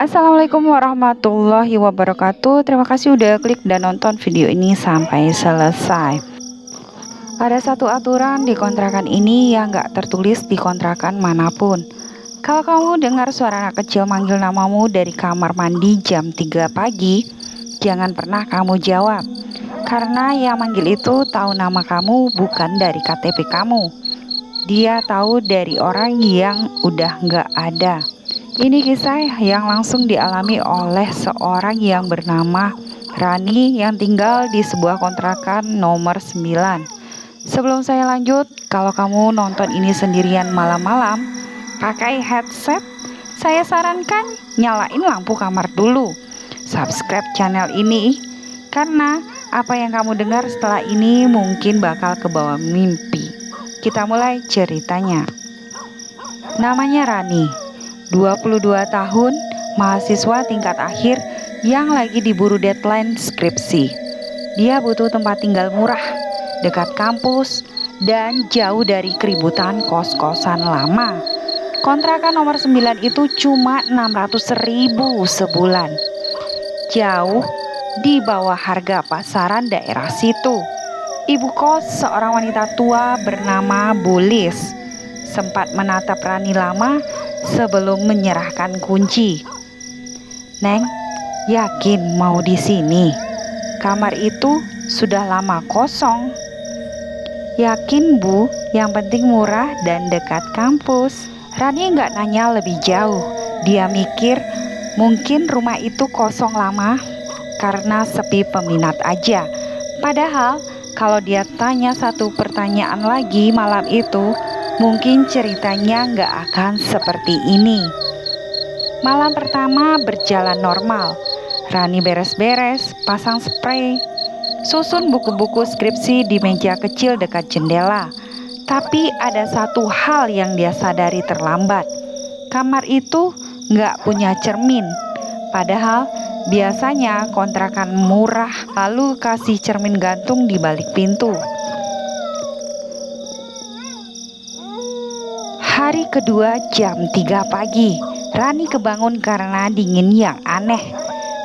Assalamualaikum warahmatullahi wabarakatuh. Terima kasih udah klik dan nonton video ini sampai selesai. Ada satu aturan di kontrakan ini yang gak tertulis di kontrakan manapun. Kalau kamu dengar suara anak kecil manggil namamu dari kamar mandi jam 3 pagi, jangan pernah kamu jawab. Karena yang manggil itu tahu nama kamu bukan dari KTP kamu. Dia tahu dari orang yang udah gak ada. Ini kisah yang langsung dialami oleh seorang yang bernama Rani yang tinggal di sebuah kontrakan nomor 9. Sebelum saya lanjut, kalau kamu nonton ini sendirian malam-malam pakai headset, saya sarankan nyalain lampu kamar dulu. Subscribe channel ini karena apa yang kamu dengar setelah ini mungkin bakal kebawa mimpi. Kita mulai ceritanya. Namanya Rani, 22 tahun, mahasiswa tingkat akhir yang lagi diburu deadline skripsi. Dia butuh tempat tinggal murah, dekat kampus, dan jauh dari keributan kos-kosan lama. Kontrakan nomor 9 itu cuma 600.000 sebulan. Jauh di bawah harga pasaran daerah situ. Ibu kos, seorang wanita tua bernama Bulis, sempat menatap Rani lama sebelum menyerahkan kunci. "Neng, yakin mau di sini? Kamar itu sudah lama kosong." "Yakin, Bu, yang penting murah dan dekat kampus." Rani nggak nanya lebih jauh. Dia mikir mungkin rumah itu kosong lama karena sepi peminat aja. Padahal kalau dia tanya satu pertanyaan lagi malam itu, mungkin ceritanya nggak akan seperti ini. Malam pertama berjalan normal. Rani beres-beres, pasang spray, susun buku-buku skripsi di meja kecil dekat jendela. Tapi ada satu hal yang dia sadari terlambat. Kamar itu nggak punya cermin. Padahal biasanya kontrakan murah lalu kasih cermin gantung di balik pintu. Hari kedua jam 3 pagi, Rani kebangun karena dingin yang aneh.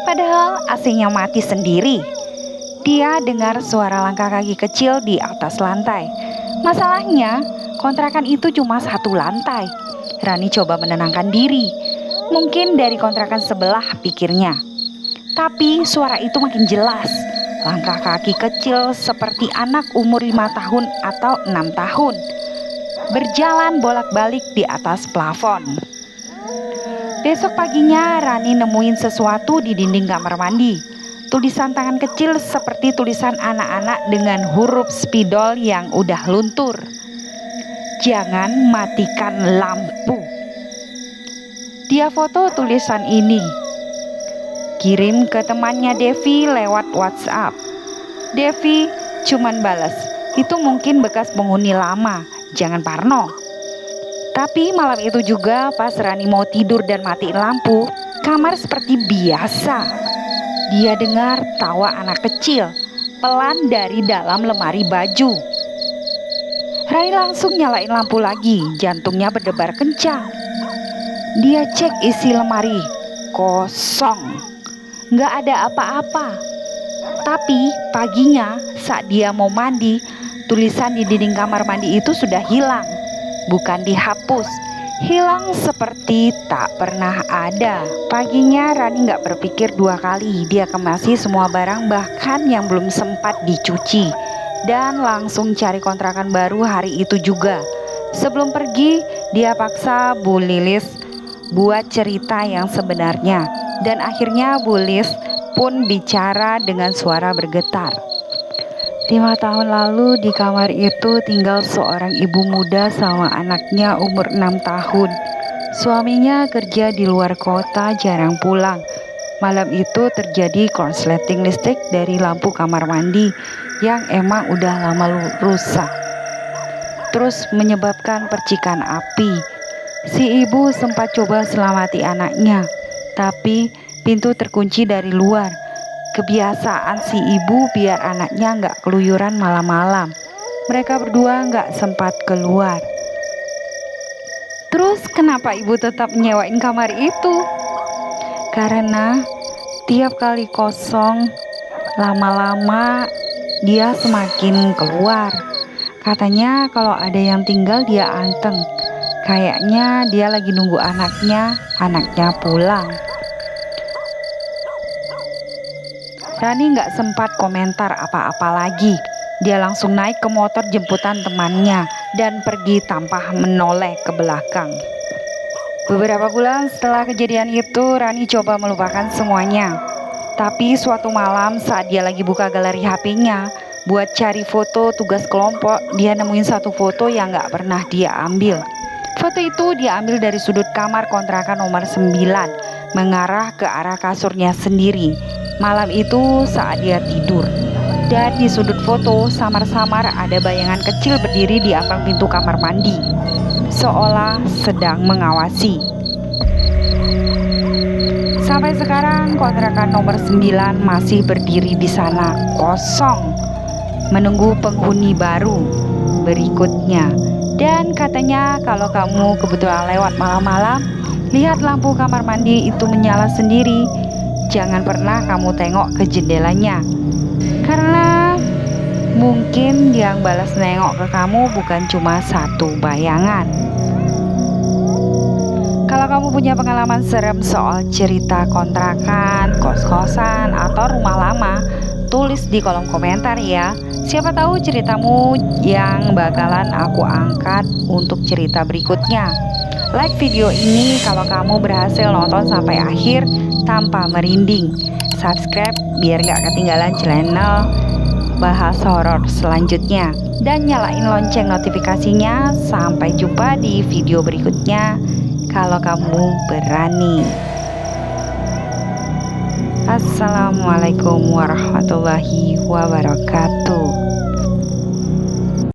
Padahal AC-nya mati sendiri. Dia dengar suara langkah kaki kecil di atas lantai. Masalahnya, kontrakan itu cuma satu lantai. Rani coba menenangkan diri. Mungkin dari kontrakan sebelah, pikirnya. Tapi suara itu makin jelas. Langkah kaki kecil seperti anak umur 5 tahun atau 6 tahun. Berjalan bolak-balik di atas plafon. Besok paginya Rani nemuin sesuatu di dinding kamar mandi. Tulisan tangan kecil seperti tulisan anak-anak dengan huruf spidol yang udah luntur. "Jangan matikan lampu." Dia foto tulisan ini, kirim ke temannya Devi lewat WhatsApp. Devi cuman balas, "Itu mungkin bekas penghuni lama, jangan parno." Tapi malam itu juga pas Rani mau tidur dan matiin lampu, kamar seperti biasa. Dia dengar tawa anak kecil pelan dari dalam lemari baju. Rani langsung nyalain lampu lagi, jantungnya berdebar kencang. Dia cek isi lemari, kosong. Nggak ada apa-apa. Tapi paginya saat dia mau mandi, tulisan di dinding kamar mandi itu sudah hilang. Bukan dihapus, hilang seperti tak pernah ada. Paginya Rani nggak berpikir dua kali. Dia kemasi semua barang bahkan yang belum sempat dicuci. Dan langsung cari kontrakan baru hari itu juga. Sebelum pergi, dia paksa Bu Lilis buat cerita yang sebenarnya. Dan akhirnya Bu Lilis pun bicara dengan suara bergetar. 5 tahun lalu di kamar itu tinggal seorang ibu muda sama anaknya umur 6 tahun. Suaminya kerja di luar kota, jarang pulang. Malam itu terjadi korsleting listrik dari lampu kamar mandi yang emang udah lama rusak. Terus menyebabkan percikan api. Si ibu sempat coba selamati anaknya, tapi pintu terkunci dari luar. Kebiasaan si ibu biar anaknya nggak keluyuran malam-malam. Mereka berdua nggak sempat keluar. Terus kenapa ibu tetap nyewain kamar itu? Karena tiap kali kosong, lama-lama dia semakin keluar. Katanya kalau ada yang tinggal dia anteng. Kayaknya dia lagi nunggu anaknya pulang. Rani gak sempat komentar apa-apa lagi. Dia langsung naik ke motor jemputan temannya dan pergi tanpa menoleh ke belakang. Beberapa bulan setelah kejadian itu, Rani coba melupakan semuanya. Tapi suatu malam saat dia lagi buka galeri HP-nya buat cari foto tugas kelompok, dia nemuin satu foto yang gak pernah dia ambil. Foto itu dia ambil dari sudut kamar kontrakan nomor 9, mengarah ke arah kasurnya sendiri. Malam itu saat dia tidur. Dan di sudut foto samar-samar ada bayangan kecil berdiri di ambang pintu kamar mandi, seolah sedang mengawasi. Sampai sekarang kontrakan nomor 9 masih berdiri di sana, kosong, menunggu penghuni baru berikutnya. Dan katanya kalau kamu kebetulan lewat malam-malam, lihat lampu kamar mandi itu menyala sendiri, jangan pernah kamu tengok ke jendelanya. Karena mungkin yang balas nengok ke kamu bukan cuma satu bayangan. Kalau kamu punya pengalaman serem soal cerita kontrakan, kos-kosan, atau rumah lama, tulis di kolom komentar ya. Siapa tahu ceritamu yang bakalan aku angkat untuk cerita berikutnya. Like video ini kalau kamu berhasil nonton sampai akhir tanpa merinding. Subscribe biar gak ketinggalan channel bahas horor selanjutnya. Dan nyalain lonceng notifikasinya. Sampai jumpa di video berikutnya kalau kamu berani. Assalamualaikum warahmatullahi wabarakatuh.